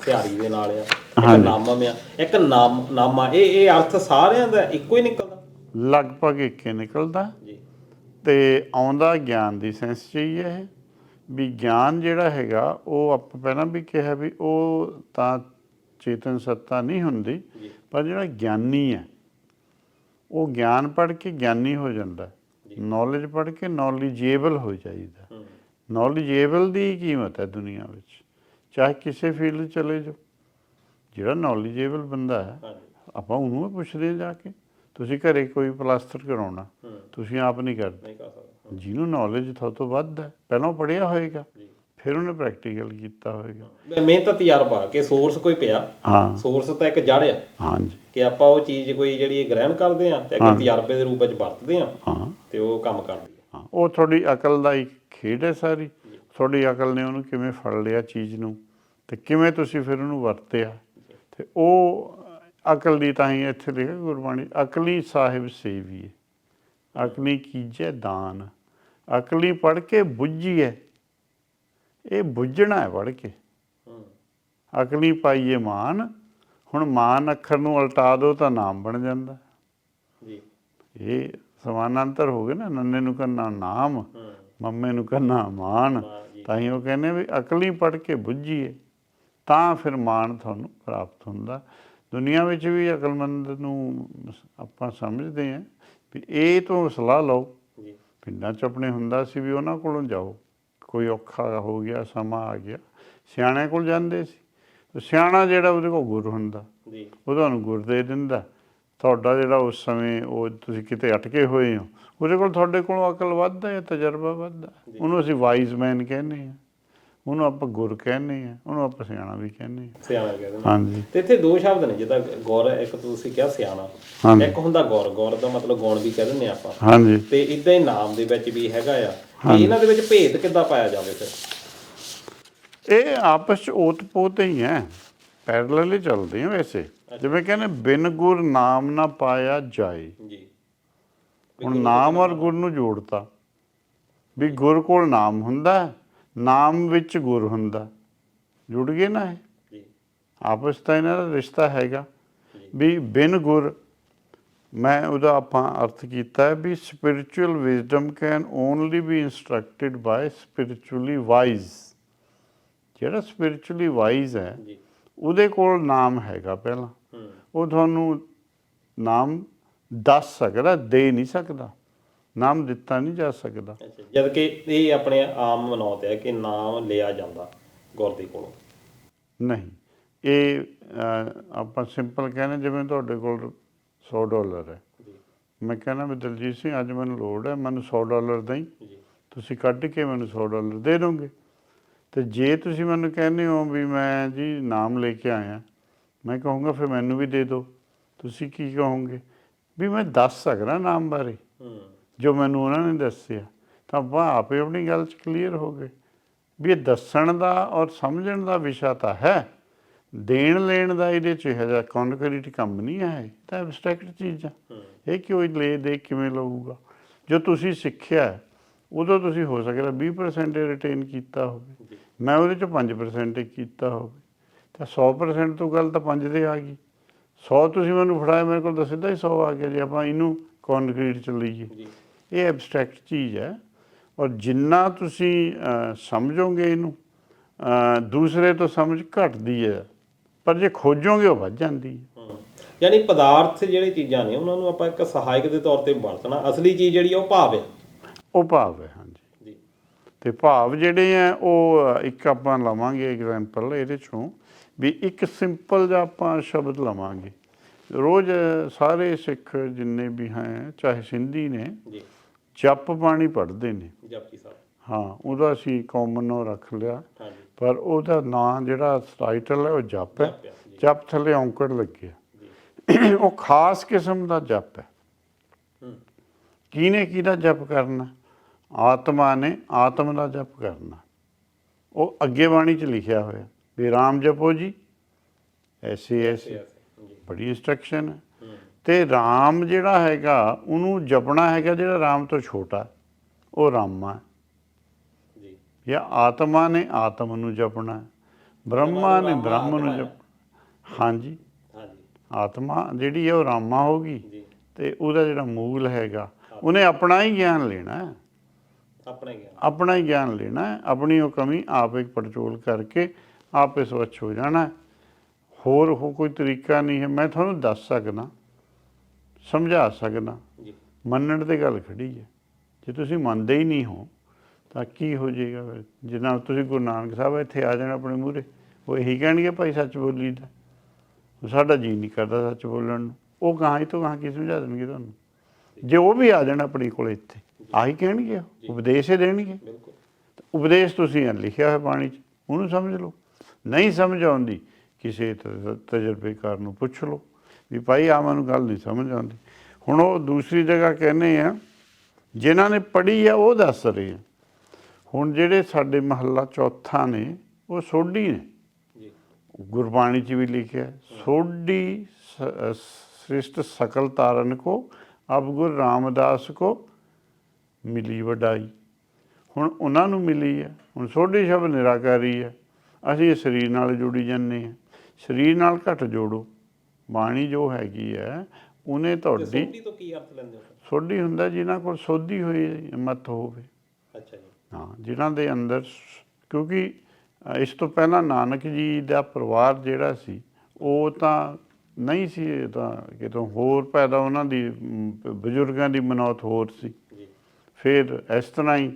[SPEAKER 1] ਸਿਹਾਰੀ ਦੇ ਨਾਲ ਆ, ਇੱਕ
[SPEAKER 2] ਹਾਂਜੀ।
[SPEAKER 1] ਨਾਮਮ ਆ, ਇੱਕ ਨਾਮਾ, ਇਹ ਅਰਥ ਸਾਰਿਆਂ ਦਾ ਇੱਕੋ ਹੀ ਨਿਕਲਦਾ
[SPEAKER 2] ਲਗਭਗ ਇੱਕ ਹੀ ਨਿਕਲਦਾ।
[SPEAKER 1] ਜੀ।
[SPEAKER 2] ਤੇ ਆਉਂਦਾ ਗਿਆਨ ਦੀ ਸੈਂਸ 'ਚ ਹੀ ਹੈ ਇਹ, ਵੀ ਗਿਆਨ ਜਿਹੜਾ ਹੈਗਾ ਉਹ ਆਪਾਂ ਪਹਿਲਾਂ ਵੀ ਕਿਹਾ ਵੀ ਉਹ ਤਾਂ ਚੇਤਨ ਸੱਤਾ ਨਹੀਂ ਹੁੰਦੀ,
[SPEAKER 1] ਜੀ।
[SPEAKER 2] ਪਰ ਜਿਹੜਾ ਗਿਆਨੀ ਹੈ ਉਹ ਗਿਆਨ ਪੜ੍ਹ ਕੇ ਗਿਆਨੀ ਹੋ ਜਾਂਦਾ, ਨੌਲੇਜ ਪੜ੍ਹ ਕੇ ਨੌਲੇਜੇਬਲ ਹੋ ਜਾਈਦਾ। ਨੌਲੇਜੇਬਲ ਦੀ ਕੀਮਤ ਹੈ ਦੁਨੀਆ ਵਿੱਚ, ਚਾਹੇ ਕਿਸੇ ਫੀਲਡ ਚਲੇ ਜਾਓ। ਜਿਹੜਾ ਨੌਲੇਜੇਬਲ ਬੰਦਾ ਹੈ ਆਪਾਂ ਉਹਨੂੰ ਪੁੱਛਦੇ ਜਾ ਕੇ। ਤੁਸੀਂ ਘਰੇ ਕੋਈ ਪਲਾਸਟਰ ਕਰਾਉਣਾ, ਤੁਸੀਂ ਆਪ ਨਹੀਂ ਕਰਦੇ,
[SPEAKER 1] ਨਹੀਂ ਕਰ ਸਕਦਾ।
[SPEAKER 2] ਜਿਹਨੂੰ ਨੌਲੇਜ ਤੁਹਾਡੇ ਤੋਂ ਵੱਧ ਹੈ, ਪਹਿਲਾਂ ਉਹ ਪੜ੍ਹਿਆ ਹੋਏਗਾ, ਫਿਰ ਉਹਨੇ ਪ੍ਰੈਕਟੀਕਲ ਕੀਤਾ ਹੋਏਗਾ।
[SPEAKER 1] ਮਿਹਨਤ ਤਜਰਬਾ ਕਿ ਸੋਰਸ ਕੋਈ ਪਿਆ,
[SPEAKER 2] ਹਾਂ,
[SPEAKER 1] ਸੋਰਸ ਤਾਂ ਇੱਕ ਜੜ ਆ
[SPEAKER 2] ਹਾਂਜੀ,
[SPEAKER 1] ਕਿ ਆਪਾਂ ਉਹ ਚੀਜ਼ ਕੋਈ ਜਿਹੜੀ ਗ੍ਰਹਿਣ ਕਰਦੇ ਆ ਤੇ ਅੱਗੇ ਤਜਰਬੇ ਦੇ ਰੂਪ ਵਿੱਚ ਵਰਤਦੇ ਆ
[SPEAKER 2] ਹਾਂ,
[SPEAKER 1] ਤੇ ਉਹ ਕੰਮ ਕਰਦੀ ਆ।
[SPEAKER 2] ਹਾਂ, ਉਹ ਤੁਹਾਡੀ ਅਕਲ ਦਾ ਇੱਕ ਖੇਡ ਹੈ ਸਾਰੀ। ਤੁਹਾਡੀ ਅਕਲ ਨੇ ਉਹਨੂੰ ਕਿਵੇਂ ਫੜ ਲਿਆ ਚੀਜ਼ ਨੂੰ, ਤੇ ਕਿਵੇਂ ਤੁਸੀਂ ਫਿਰ ਉਹਨੂੰ ਵਰਤਿਆ, ਤੇ ਉਹ ਅਕਲ ਦੀ ਤਾਂ ਹੀ ਇੱਥੇ ਲਿਖਿਆ ਗੁਰਬਾਣੀ, ਅਕਲੀ ਸਾਹਿਬ ਸੇਵੀਏ, ਅਕਲੀ ਕੀਜੈ ਦਾਨ, ਅਕਲੀ ਪੜ੍ਹ ਕੇ ਬੁੱਝੀਏ। ਇਹ ਬੁੱਝਣਾ ਹੈ ਪੜ੍ਹ ਕੇ। ਅਕਲੀ ਪਾਈਏ ਮਾਨ, ਹੁਣ ਮਾਨ ਅੱਖਰ ਨੂੰ ਉਲਟਾ ਦਿਓ ਤਾਂ ਨਾਮ ਬਣ ਜਾਂਦਾ
[SPEAKER 1] ਜੀ।
[SPEAKER 2] ਇਹ ਸਮਾਨਾਂਤਰ ਹੋ ਗਏ ਨਾ, ਨੰਨੇ ਨੂੰ ਕਰਨਾ ਨਾਮ, ਮੰਮੇ ਨੂੰ ਕਰਨਾ ਮਾਨ। ਤਾਂ ਹੀ ਉਹ ਕਹਿੰਦੇ ਵੀ ਅਕਲੀ ਪੜ੍ਹ ਕੇ ਬੁੱਝੀਏ ਤਾਂ ਫਿਰ ਮਾਣ ਤੁਹਾਨੂੰ ਪ੍ਰਾਪਤ ਹੁੰਦਾ। ਦੁਨੀਆ ਵਿੱਚ ਵੀ ਅਕਲਮੰਦ ਨੂੰ ਆਪਾਂ ਸਮਝਦੇ ਹਾਂ ਵੀ ਇਹ ਤੋਂ ਸਲਾਹ ਲਓ। ਪਿੰਡਾਂ 'ਚ ਆਪਣੇ ਹੁੰਦਾ ਸੀ ਵੀ ਉਹਨਾਂ ਕੋਲੋਂ ਜਾਓ, ਕੋਈ ਔਖਾ ਹੋ ਗਿਆ, ਸਮਾਂ ਆ ਗਿਆ, ਸਿਆਣਿਆਂ ਕੋਲ ਜਾਂਦੇ ਸੀ। ਸਿਆਣਾ ਜਿਹੜਾ ਉਹਦੇ ਕੋਲ ਗੁਰ ਹੁੰਦਾ, ਉਹ ਤੁਹਾਨੂੰ ਗੁਰ ਦੇ ਦਿੰਦਾ। ਤੁਹਾਡਾ ਜਿਹੜਾ ਉਸ ਸਮੇਂ ਉਹ ਤੁਸੀਂ ਕਿਤੇ ਅਟਕੇ ਹੋਏ ਹੋ, ਉਹਦੇ ਕੋਲ ਤੁਹਾਡੇ ਕੋਲੋਂ ਅਕਲ ਵੱਧ ਹੈ, ਤਜਰਬਾ ਵੱਧ ਹੈ। ਉਹਨੂੰ ਅਸੀਂ ਵਾਈਜ਼ ਮੈਨ ਕਹਿੰਦੇ ਹਾਂ, ਉਹਨੂੰ ਆਪਾਂ ਗੁਰ ਕਹਿੰਦੇ ਹਾਂ, ਉਹਨੂੰ ਆਪਾਂ ਸਿਆਣਾ ਵੀ ਕਹਿੰਦੇ ਹਾਂ।
[SPEAKER 1] ਸਿਆਣਾ ਕਹਿੰਦੇ
[SPEAKER 2] ਹਾਂਜੀ।
[SPEAKER 1] ਤੇ ਇੱਥੇ ਦੋ ਸ਼ਬਦ ਨੇ, ਜਿੱਦਾਂ ਗੁਰ ਇੱਕ ਤੁਸੀਂ ਕਿਹਾ ਸਿਆਣਾ, ਇੱਕ ਹੁੰਦਾ ਗੁਰ। ਗੁਰ ਦਾ ਮਤਲਬ ਗੁਣ ਵੀ ਕਹਿ ਦਿੰਦੇ ਆਪਾਂ।
[SPEAKER 2] ਹਾਂਜੀ।
[SPEAKER 1] ਤੇ ਇਦਾਂ ਹੀ ਨਾਮ ਦੇ ਵਿੱਚ ਵੀ ਹੈਗਾ ਆ। ਤੇ ਇਹਨਾਂ ਦੇ ਵਿੱਚ ਭੇਦ ਕਿੱਦਾਂ ਪਾਇਆ ਜਾਵੇ ਫਿਰ?
[SPEAKER 2] ਇਹ ਆਪਸ 'ਚ ਓਤ ਪੋਤ ਹੀ ਹੈ, ਪੈਰਲਲ ਹੀ ਚੱਲਦੇ ਆ ਵੈਸੇ। ਜਿਵੇਂ ਕਹਿੰਦੇ ਬਿਨ ਗੁਰ ਨਾਮ ਨਾ ਪਾਇਆ ਜਾਏ,
[SPEAKER 1] ਜੀ।
[SPEAKER 2] ਹੁਣ ਨਾਮ ਔਰ ਗੁਰ ਨੂੰ ਜੋੜਤਾ ਵੀ ਗੁਰ ਕੋਲ ਨਾਮ ਹੁੰਦਾ, ਨਾਮ ਵਿੱਚ ਗੁਰ ਹੁੰਦਾ, ਜੁੜ ਗਏ ਨਾ ਇਹ।
[SPEAKER 1] ਜੀ।
[SPEAKER 2] ਆਪਸ ਦਾ ਇਹਨਾਂ ਦਾ ਰਿਸ਼ਤਾ ਹੈਗਾ ਵੀ ਬਿਨ ਗੁਰ। ਮੈਂ ਉਹਦਾ ਆਪਾਂ ਅਰਥ ਕੀਤਾ ਹੈ ਵੀ spiritual wisdom can only be instructed by spiritually wise. ਜਿਹੜਾ ਸਪਿਰਿਚੁਅਲੀ ਵਾਈਜ਼ ਹੈ ਉਹਦੇ ਕੋਲ ਨਾਮ ਹੈਗਾ ਪਹਿਲਾਂ, ਉਹ ਤੁਹਾਨੂੰ ਨਾਮ ਦੱਸ ਸਕਦਾ, ਦੇ ਨਹੀਂ ਸਕਦਾ, ਨਾਮ ਦਿੱਤਾ ਨਹੀਂ ਜਾ ਸਕਦਾ।
[SPEAKER 1] ਜਦ ਕਿ ਇਹ ਆਪਣੇ ਆਮ ਮਨੌਤ ਹੈ ਕਿ ਨਾਮ ਲਿਆ ਜਾਂਦਾ ਗੁਰ ਦੇ ਕੋਲੋਂ। ਨਹੀਂ,
[SPEAKER 2] ਇਹ ਆਪਾਂ ਸਿੰਪਲ ਕਹਿੰਦੇ, ਜਿਵੇਂ ਤੁਹਾਡੇ ਕੋਲ $100 ਹੈ, ਮੈਂ ਕਹਿੰਦਾ ਵੀ ਦਲਜੀਤ ਸਿੰਘ ਅੱਜ ਮੈਨੂੰ ਲੋੜ ਹੈ, ਮੈਨੂੰ $100 ਦੇਈਂ, ਤੁਸੀਂ ਕੱਢ ਕੇ ਮੈਨੂੰ $100 ਦੇ ਦੋਗੇ। ਅਤੇ ਜੇ ਤੁਸੀਂ ਮੈਨੂੰ ਕਹਿੰਦੇ ਹੋ ਵੀ ਮੈਂ ਜੀ ਨਾਮ ਲੈ ਕੇ ਆਇਆ, ਮੈਂ ਕਹੂੰਗਾ ਫਿਰ ਮੈਨੂੰ ਵੀ ਦੇ ਦਿਓ। ਤੁਸੀਂ ਕੀ ਕਹੋਗੇ? ਵੀ ਮੈਂ ਦੱਸ ਸਕਦਾ ਨਾਮ ਬਾਰੇ ਜੋ ਮੈਨੂੰ ਉਹਨਾਂ ਨੇ ਦੱਸਿਆ। ਤਾਂ ਆਪਾਂ ਆਪੇ ਆਪਣੀ ਗੱਲ 'ਚ ਕਲੀਅਰ ਹੋ ਗਏ ਵੀ ਇਹ ਦੱਸਣ ਦਾ ਔਰ ਸਮਝਣ ਦਾ ਵਿਸ਼ਾ ਤਾਂ ਹੈ, ਦੇਣ ਲੈਣ ਦਾ ਇਹਦੇ 'ਚ ਇਹੋ ਜਿਹਾ ਕੌਨਕਰੀਟ ਕੰਮ ਨਹੀਂ ਹੈ। ਇਹ ਤਾਂ ਐਬਸਟਰੈਕਟ ਚੀਜ਼ਾਂ, ਇਹ ਕਿਉਂ ਲੈ ਦੇ ਕਿਵੇਂ ਲਊਗਾ? ਜੋ ਤੁਸੀਂ ਸਿੱਖਿਆ ਉਦੋਂ ਤੁਸੀਂ ਹੋ ਸਕਦਾ 20% ਰਿਟੇਨ ਕੀਤਾ ਹੋਵੇ, ਮੈਂ ਉਹਦੇ 'ਚੋਂ 5% ਕੀਤਾ ਹੋਵੇ, ਤਾਂ 100% ਤੋਂ ਗੱਲ ਤਾਂ 5 'ਤੇ ਆ ਗਈ। 100 ਤੁਸੀਂ ਮੈਨੂੰ ਫੜਾਇਆ, ਮੇਰੇ ਕੋਲ ਤਾਂ ਸਿੱਧਾ ਹੀ 100 ਆ ਗਿਆ ਜੇ ਆਪਾਂ ਇਹਨੂੰ ਕੌਨਕਰੀਟ 'ਚ ਲਈਏ। ਇਹ ਐਬਸਟਰੈਕਟ ਚੀਜ਼ ਹੈ, ਔਰ ਜਿੰਨਾ ਤੁਸੀਂ ਸਮਝੋਗੇ ਇਹਨੂੰ, ਦੂਸਰੇ ਤੋਂ ਸਮਝ ਘਟਦੀ ਹੈ, ਪਰ ਜੇ ਖੋਜੋਗੇ ਉਹ ਵੱਧ ਜਾਂਦੀ ਹੈ।
[SPEAKER 1] ਯਾਨੀ ਪਦਾਰਥ ਜਿਹੜੇ ਚੀਜ਼ਾਂ ਨੇ ਉਹਨਾਂ ਨੂੰ ਆਪਾਂ ਇੱਕ ਸਹਾਇਕ ਦੇ ਤੌਰ 'ਤੇ ਵਰਤਣਾ, ਅਸਲੀ ਚੀਜ਼ ਜਿਹੜੀ ਉਹ ਭਾਵ ਹੈ।
[SPEAKER 2] ਉਹ ਭਾਵ ਹੈ, ਹਾਂਜੀ। ਅਤੇ ਭਾਵ ਜਿਹੜੇ ਆ ਉਹ ਇੱਕ ਆਪਾਂ ਲਵਾਂਗੇ ਐਗਜ਼ਾਮਪਲ ਇਹਦੇ 'ਚੋਂ ਵੀ ਇੱਕ ਸਿੰਪਲ ਜਿਹਾ ਆਪਾਂ ਸ਼ਬਦ ਲਵਾਂਗੇ। ਰੋਜ਼ ਸਾਰੇ ਸਿੱਖ ਜਿੰਨੇ ਵੀ ਹੈ, ਚਾਹੇ ਸਿੰਧੀ ਨੇ, ਜਪ ਬਾਣੀ ਪੜ੍ਹਦੇ ਨੇ।
[SPEAKER 1] ਜਪਜੀ ਸਾਹਿਬ, ਹਾਂ,
[SPEAKER 2] ਉਹਦਾ ਅਸੀਂ ਕਾਮਨ ਉਹ ਰੱਖ ਲਿਆ, ਪਰ ਉਹਦਾ ਨਾਂ ਜਿਹੜਾ ਟਾਈਟਲ ਹੈ ਉਹ ਜਪ ਹੈ। ਜਪ ਥੱਲੇ ਔਂਕੜ ਲੱਗਿਆ, ਉਹ ਖਾਸ ਕਿਸਮ ਦਾ ਜਪ ਹੈ। ਕਿਹਨੇ ਕਿਹਦਾ ਜਪ ਕਰਨਾ? ਆਤਮਾ ਨੇ ਆਤਮ ਦਾ ਜਪ ਕਰਨਾ। ਉਹ ਅੱਗੇ ਬਾਣੀ 'ਚ ਲਿਖਿਆ ਹੋਇਆ ਵੀ ਰਾਮ ਜਪੋ ਜੀ ਐਸੇ ਐਸੇ, ਬੜੀ ਇੰਸਟਰਕਸ਼ਨ ਹੈ। ਅਤੇ ਰਾਮ ਜਿਹੜਾ ਹੈਗਾ ਉਹਨੂੰ ਜਪਣਾ ਹੈਗਾ ਜਿਹੜਾ ਰਾਮ ਤੋਂ ਛੋਟਾ, ਉਹ ਰਾਮਾ। ਜਾਂ ਆਤਮਾ ਨੇ ਆਤਮ ਨੂੰ ਜਪਣਾ, ਬ੍ਰਹਮਾ ਨੇ ਬ੍ਰਹਮ ਨੂੰ ਜਪ। ਹਾਂਜੀ,
[SPEAKER 1] ਹਾਂਜੀ
[SPEAKER 2] ਆਤਮਾ ਜਿਹੜੀ ਹੈ ਉਹ ਰਾਮਾ ਹੋ ਗਈ,
[SPEAKER 1] ਜੀ,
[SPEAKER 2] ਤੇ ਉਹਦਾ ਜਿਹੜਾ ਮੂਲ ਹੈਗਾ ਉਹਨੇ ਆਪਣਾ ਹੀ ਗਿਆਨ ਲੈਣਾ ਹੈ,
[SPEAKER 1] ਆਪਣਾ ਹੀ ਗਿਆਨ।
[SPEAKER 2] ਆਪਣਾ ਹੀ ਗਿਆਨ ਲੈਣਾ ਹੈ, ਆਪਣੀ ਉਹ ਕਮੀ ਆਪ ਇੱਕ ਪੜਚੋਲ ਕਰਕੇ ਆਪੇ ਸਵੱਛ ਹੋ ਜਾਣਾ। ਹੋਰ ਉਹ ਕੋਈ ਤਰੀਕਾ ਨਹੀਂ ਹੈ। ਮੈਂ ਤੁਹਾਨੂੰ ਦੱਸ ਸਕਦਾ, ਸਮਝਾ ਸਕਦਾ,
[SPEAKER 1] ਜੀ
[SPEAKER 2] ਮੰਨਣ ਤੇ ਗੱਲ ਖੜੀ ਹੈ। ਜੇ ਤੁਸੀਂ ਮੰਨਦੇ ਹੀ ਨਹੀਂ ਹੋ ਤਾਂ ਕੀ ਹੋ ਜਾਏਗਾ ਫਿਰ? ਜਿੰਨਾ ਤੁਸੀਂ ਗੁਰੂ ਨਾਨਕ ਸਾਹਿਬ ਇੱਥੇ ਆ ਜਾਣ ਆਪਣੇ ਮੂਹਰੇ, ਉਹ ਇਹੀ ਕਹਿਣਗੇ ਭਾਈ ਸੱਚ ਬੋਲੀ ਦਾ, ਸਾਡਾ ਜੀਅ ਨਹੀਂ ਕਰਦਾ ਸੱਚ ਬੋਲਣ ਨੂੰ। ਉਹ ਗਾਹਾਂ ਹੀ ਤੋਂ ਗਾਹਾਂ ਕੀ ਸਮਝਾ ਦੇਣਗੇ ਤੁਹਾਨੂੰ? ਜੇ ਉਹ ਵੀ ਆ ਜਾਣ ਆਪਣੇ ਕੋਲ ਇੱਥੇ, ਆਹੀ ਕਹਿਣਗੇ, ਉਪਦੇਸ਼ ਹੀ ਦੇਣਗੇ।
[SPEAKER 1] ਬਿਲਕੁਲ।
[SPEAKER 2] ਉਪਦੇਸ਼ ਤੁਸੀਂ ਲਿਖਿਆ ਹੋਇਆ ਬਾਣੀ 'ਚ, ਉਹਨੂੰ ਸਮਝ ਲਓ। ਨਹੀਂ ਸਮਝ ਆਉਂਦੀ, ਕਿਸੇ ਤਜਰਬੇਕਾਰ ਨੂੰ ਪੁੱਛ ਲਓ ਵੀ ਭਾਈ ਆ ਮੈਨੂੰ ਗੱਲ ਨਹੀਂ ਸਮਝ ਆਉਂਦੀ। ਹੁਣ ਉਹ ਦੂਸਰੀ ਜਗ੍ਹਾ ਕਹਿੰਦੇ ਆ, ਜਿਨ੍ਹਾਂ ਨੇ ਪੜ੍ਹੀ ਆ ਉਹ ਦੱਸ ਰਹੇ ਆ। ਹੁਣ ਜਿਹੜੇ ਸਾਡੇ ਮਹੱਲਾ ਚੌਥਾ ਨੇ ਉਹ ਸੋਢੀ ਨੇ,
[SPEAKER 1] ਜੀ
[SPEAKER 2] ਗੁਰਬਾਣੀ 'ਚ ਵੀ ਲਿਖਿਆ, ਸੋਢੀ ਸ੍ਰਿਸ਼ਟ ਸਕਲ ਤਾਰਨ ਕੋ ਅਬ ਗੁਰ ਰਾਮਦਾਸ ਕੋ ਮਿਲੀ ਵਡਾਈ। ਹੁਣ ਉਹਨਾਂ ਨੂੰ ਮਿਲੀ ਹੈ। ਹੁਣ ਸੋਢੀ ਸ਼ਬਦ ਨਿਰਾਕਾਰੀ ਹੈ, ਅਸੀਂ ਇਹ ਸਰੀਰ ਨਾਲ ਜੁੜੀ ਜਾਂਦੇ ਹਾਂ। ਸਰੀਰ ਨਾਲ ਘੱਟ ਜੋੜੋ, ਬਾਣੀ ਜੋ ਹੈਗੀ ਹੈ ਉਹਨੇ ਤੁਹਾਡੀ।
[SPEAKER 1] ਸੋਢੀ ਤੋਂ ਕੀ ਅਰਥ ਲੈਂਦੇ ਹੋ?
[SPEAKER 2] ਸੋਢੀ ਹੁੰਦਾ ਜਿਨ੍ਹਾਂ ਕੋਲ ਸੋਧੀ ਹੋਈ ਮੱਤ ਹੋਵੇ।
[SPEAKER 1] ਅੱਛਾ ਜੀ।
[SPEAKER 2] ਹਾਂ, ਜਿਨ੍ਹਾਂ ਦੇ ਅੰਦਰ, ਕਿਉਂਕਿ ਇਸ ਤੋਂ ਪਹਿਲਾਂ ਨਾਨਕ ਜੀ ਦਾ ਪਰਿਵਾਰ ਜਿਹੜਾ ਸੀ ਉਹ ਤਾਂ ਨਹੀਂ ਸੀ, ਇਹ ਤਾਂ ਕਿਤੋਂ ਹੋਰ ਪੈਦਾ, ਉਹਨਾਂ ਦੀ ਬਜ਼ੁਰਗਾਂ ਦੀ ਮਨੌਤ ਹੋਰ ਸੀ।
[SPEAKER 1] ਜੀ
[SPEAKER 2] ਫਿਰ ਇਸ ਤਰ੍ਹਾਂ ਹੀ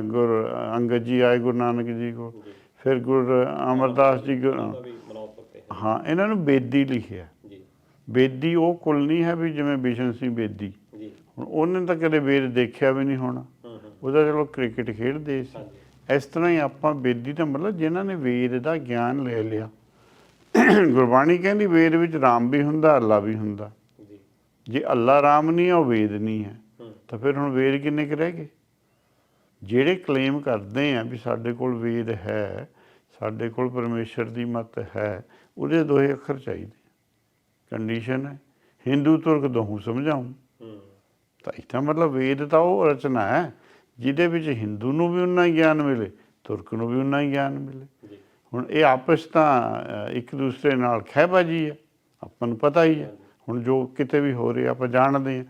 [SPEAKER 2] ਗੁਰੂ ਅੰਗਦ ਜੀ ਆਏ ਗੁਰੂ ਨਾਨਕ ਜੀ ਕੋਲ, ਫਿਰ ਗੁਰੂ ਅਮਰਦਾਸ ਜੀ। ਹਾਂ, ਇਹਨਾਂ ਨੂੰ ਬੇਦੀ ਲਿਖਿਆ। ਬੇਦੀ ਉਹ ਕੁਲ ਨਹੀਂ ਹੈ ਵੀ ਜਿਵੇਂ ਬਿਸ਼ਨ ਸਿੰਘ ਬੇਦੀ, ਹੁਣ ਉਹਨੇ ਤਾਂ ਕਦੇ ਵੇਦ ਦੇਖਿਆ ਵੀ ਨਹੀਂ ਹੋਣਾ, ਉਹਦਾ ਚਲੋ ਕ੍ਰਿਕਟ ਖੇਡਦੇ ਸੀ। ਇਸ ਤਰ੍ਹਾਂ ਹੀ ਆਪਾਂ ਬੇਦੀ ਦਾ ਮਤਲਬ ਜਿਨ੍ਹਾਂ ਨੇ ਵੇਦ ਦਾ ਗਿਆਨ ਲੈ ਲਿਆ। ਗੁਰਬਾਣੀ ਕਹਿੰਦੀ ਵੇਦ ਵਿੱਚ ਰਾਮ ਵੀ ਹੁੰਦਾ, ਅੱਲਾ ਵੀ ਹੁੰਦਾ। ਜੇ ਅੱਲਾ ਰਾਮ ਨਹੀਂ ਹੈ, ਉਹ ਵੇਦ ਨਹੀਂ ਹੈ, ਤਾਂ ਫਿਰ ਹੁਣ ਵੇਦ ਕਿੰਨੇ ਕੁ ਰਹਿ ਗਏ? ਜਿਹੜੇ ਕਲੇਮ ਕਰਦੇ ਆ ਵੀ ਸਾਡੇ ਕੋਲ ਵੇਦ ਹੈ, ਸਾਡੇ ਕੋਲ ਪਰਮੇਸ਼ਰ ਦੀ ਮੱਤ ਹੈ, ਉਹਦੇ ਦੋਹੇ ਅੱਖਰ ਚਾਹੀਦੇ। ਕੰਡੀਸ਼ਨ ਹੈ ਹਿੰਦੂ ਤੁਰਕ ਦੋਹੂ ਸਮਝਾਊਂ, ਤਾਂ ਇੱਥੇ ਮਤਲਬ ਵੇਦ ਤਾਂ ਉਹ ਰਚਨਾ ਹੈ ਜਿਹਦੇ ਵਿੱਚ ਹਿੰਦੂ ਨੂੰ ਵੀ ਉਨਾ ਹੀ ਗਿਆਨ ਮਿਲੇ, ਤੁਰਕ ਨੂੰ ਵੀ ਉਨਾ ਹੀ ਗਿਆਨ ਮਿਲੇ। ਹੁਣ ਇਹ ਆਪਸ ਤਾਂ ਇੱਕ ਦੂਸਰੇ ਨਾਲ ਖਹਿਬਾਜੀ ਹੈ, ਆਪਾਂ ਨੂੰ ਪਤਾ ਹੀ ਹੈ। ਹੁਣ ਜੋ ਕਿਤੇ ਵੀ ਹੋ ਰਿਹਾ ਆਪਾਂ ਜਾਣਦੇ ਹਾਂ।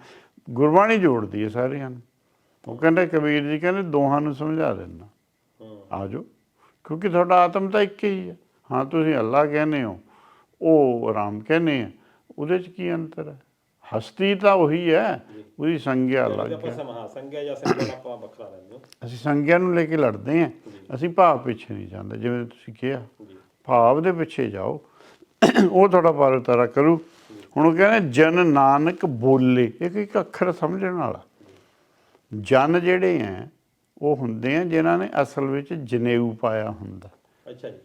[SPEAKER 2] ਗੁਰਬਾਣੀ ਜੋੜਦੀ ਹੈ ਸਾਰਿਆਂ ਨੂੰ। ਉਹ ਕਹਿੰਦੇ, ਕਬੀਰ ਜੀ ਕਹਿੰਦੇ ਦੋਹਾਂ ਨੂੰ ਸਮਝਾ ਦਿੰਦਾ, ਆ ਜਾਓ, ਕਿਉਂਕਿ ਤੁਹਾਡਾ ਆਤਮ ਤਾਂ ਇੱਕ ਹੀ ਹੈ। ਹਾਂ, ਤੁਸੀਂ ਅੱਲਾ ਕਹਿੰਦੇ ਹੋ, ਉਹ ਰਾਮ ਕਹਿੰਦੇ ਆ, ਉਹਦੇ 'ਚ ਕੀ ਅੰਤਰ ਹੈ? ਹਸਤੀ ਤਾਂ ਉਹੀ ਹੈ, ਉਹਦੀ ਸੰਗਿਆ ਅਲੱਗ ਹੈ। ਅਸੀਂ ਸੰਗਿਆ ਨੂੰ ਲੈ ਕੇ ਲੜਦੇ ਹਾਂ, ਅਸੀਂ ਭਾਵ ਪਿੱਛੇ ਨਹੀਂ ਜਾਂਦੇ। ਜਿਵੇਂ ਤੁਸੀਂ ਕਿਹਾ, ਭਾਵ ਦੇ ਪਿੱਛੇ ਜਾਓ, ਉਹ ਤੁਹਾਡਾ ਪਾਰ ਉਤਾਰਾ ਕਰੂ। ਹੁਣ ਉਹ ਕਹਿੰਦੇ ਜਨ ਨਾਨਕ ਬੋਲੇ, ਇੱਕ ਅੱਖਰ ਸਮਝਣ ਵਾਲਾ। ਜਨ ਜਿਹੜੇ ਹੈ ਉਹ ਹੁੰਦੇ ਆ ਜਿਨ੍ਹਾਂ ਨੇ ਅਸਲ ਵਿੱਚ ਜਨੇਊ ਪਾਇਆ ਹੁੰਦਾ।
[SPEAKER 1] ਅੱਛਾ ਜੀ।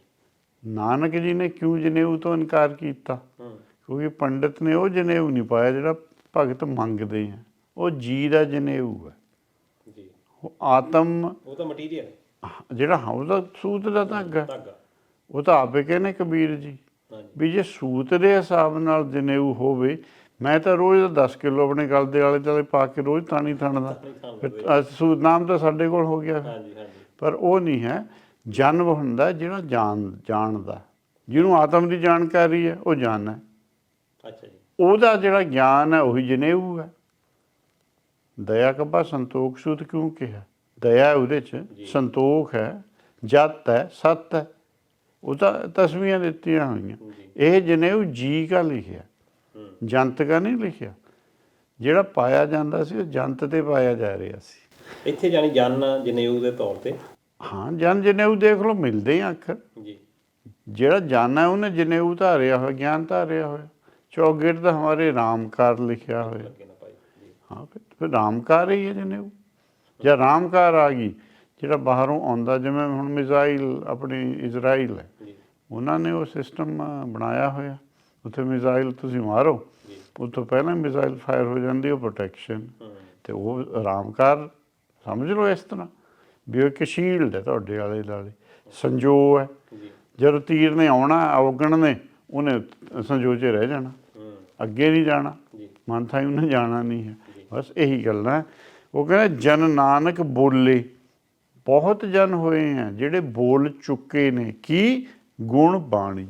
[SPEAKER 2] ਨਾਨਕ ਜੀ ਨੇ ਕਿਉਂ ਜਨੇਊ ਤੋਂ ਇਨਕਾਰ ਕੀਤਾ? ਕਿਉਂਕਿ ਪੰਡਿਤ ਨੇ ਉਹ ਜਨੇਊ ਨਹੀਂ ਪਾਇਆ ਜਿਹੜਾ ਭਗਤ ਮੰਗਦੇ ਆ। ਉਹ ਜੀ ਦਾ ਜਨੇਊ ਹੈ, ਉਹ ਆਤਮ,
[SPEAKER 1] ਉਹ ਤਾਂ ਮਟੀਰੀਅਲ
[SPEAKER 2] ਜਿਹੜਾ ਉਹਦਾ ਸੂਤ ਦਾ ਧਾਗਾ। ਉਹ ਤਾਂ ਆਪੇ ਕਹਿੰਦੇ ਕਬੀਰ ਜੀ ਵੀ ਜੇ ਸੂਤ ਦੇ ਹਿਸਾਬ ਨਾਲ ਜਨੇਊ ਹੋਵੇ, ਮੈਂ ਤਾਂ ਰੋਜ਼ 10 ਕਿਲੋ ਆਪਣੇ ਗਲ ਦੇ ਆਲੇ ਦੁਆਲੇ ਪਾ ਕੇ ਰੋਜ਼ ਤਾਣੀ ਥਣਦਾ, ਫਿਰ ਸੂਤ ਨਾਮ ਤਾਂ ਸਾਡੇ ਕੋਲ ਹੋ ਗਿਆ। ਪਰ ਉਹ ਨਹੀਂ ਹੈ। ਜਨਮ ਹੁੰਦਾ ਜਿਹੜਾ ਜਾਣਦਾ, ਜਿਹਨੂੰ ਆਤਮ ਦੀ ਜਾਣਕਾਰੀ ਹੈ ਉਹ ਜਨ ਹੈ। ਉਹਦਾ ਜਿਹੜਾ ਗਿਆਨ ਹੈ ਉਹੀ ਜਨੇਊ ਹੈ। ਦਇਆ ਕੱਬਾ ਸੰਤੋਖ ਸੂਤ ਕਿਉਂ ਕਿਹਾ? ਦਇਆ ਉਹਦੇ 'ਚ, ਸੰਤੋਖ ਹੈ, ਜਤ ਹੈ, ਸਤ ਹੈ। ਉਹ ਤਾਂ ਤਸਵੀਰਾਂ ਦਿੱਤੀਆਂ ਹੋਈਆਂ। ਇਹ ਜਨੇਊ ਜੀ ਕਾ ਲਿਖਿਆ, ਜੰਤ ਕਾ ਨਹੀਂ ਲਿਖਿਆ। ਜਿਹੜਾ ਪਾਇਆ ਜਾਂਦਾ ਸੀ ਉਹ ਜੰਤ ਤੇ ਪਾਇਆ ਜਾ ਰਿਹਾ ਸੀ।
[SPEAKER 1] ਇੱਥੇ ਜਾਣੀ ਜਨ ਜਨੇਊ ਦੇ ਤੌਰ ਤੇ।
[SPEAKER 2] ਹਾਂ, ਜਨ ਜਨੇਊ ਦੇਖ ਲਓ, ਮਿਲਦੇ ਆ ਅੱਖਰ। ਜਿਹੜਾ ਜਨ ਹੈ ਉਹਨੇ ਜਨੇਊ ਧਾਰਿਆ ਹੋਇਆ, ਗਿਆਨ ਧਾਰਿਆ ਹੋਇਆ। ਚੌਗੇਟ ਦਾ ਹਮਾਰੇ ਰਾਮਕਾਰ ਲਿਖਿਆ ਹੋਇਆ। ਹਾਂ, ਫਿਰ ਰਾਮਕਾਰ ਹੀ ਹੈ ਜਨੇਊ। ਜਾਂ ਰਾਮਕਾਰ ਆ ਗਈ, ਜਿਹੜਾ ਬਾਹਰੋਂ ਆਉਂਦਾ, ਜਿਵੇਂ ਹੁਣ ਮਿਜ਼ਾਈਲ ਆਪਣੀ ਇਜ਼ਰਾਈਲ ਹੈ, ਉਹਨਾਂ ਨੇ ਉਹ ਸਿਸਟਮ ਬਣਾਇਆ ਹੋਇਆ। ਉੱਥੇ ਮਿਜ਼ਾਈਲ ਤੁਸੀਂ ਮਾਰੋ, ਉੱਥੋਂ ਪਹਿਲਾਂ ਮਿਜ਼ਾਈਲ ਫਾਇਰ ਹੋ ਜਾਂਦੀ, ਉਹ ਪ੍ਰੋਟੈਕਸ਼ਨ। ਅਤੇ ਉਹ ਰਾਮਕਾਰ ਸਮਝ ਲਓ ਇਸ ਤਰ੍ਹਾਂ ਵੀ ਉਹ ਇੱਕ ਸ਼ੀਲਡ ਹੈ ਤੁਹਾਡੇ ਆਲੇ ਦੁਆਲੇ, ਸੰਜੋ ਹੈ। ਜਦੋਂ ਤੀਰ ਨੇ ਆਉਣਾ ਔਗਣ ਨੇ, ਉਹਨੇ ਸੰਜੋ 'ਚ ਰਹਿ ਜਾਣਾ, ਅੱਗੇ ਨਹੀਂ ਜਾਣਾ, ਮਨ ਥਾਈ ਉਹਨੇ ਜਾਣਾ ਨਹੀਂ ਹੈ। ਬਸ ਇਹੀ ਗੱਲਾਂ। ਉਹ ਕਹਿੰਦੇ ਜਨ ਨਾਨਕ ਬੋਲੇ, ਬਹੁਤ ਜਨ ਹੋਏ ਆ ਜਿਹੜੇ ਬੋਲ ਚੁੱਕੇ ਨੇ ਕੀ ਗੁਣ ਬਾਣੀ।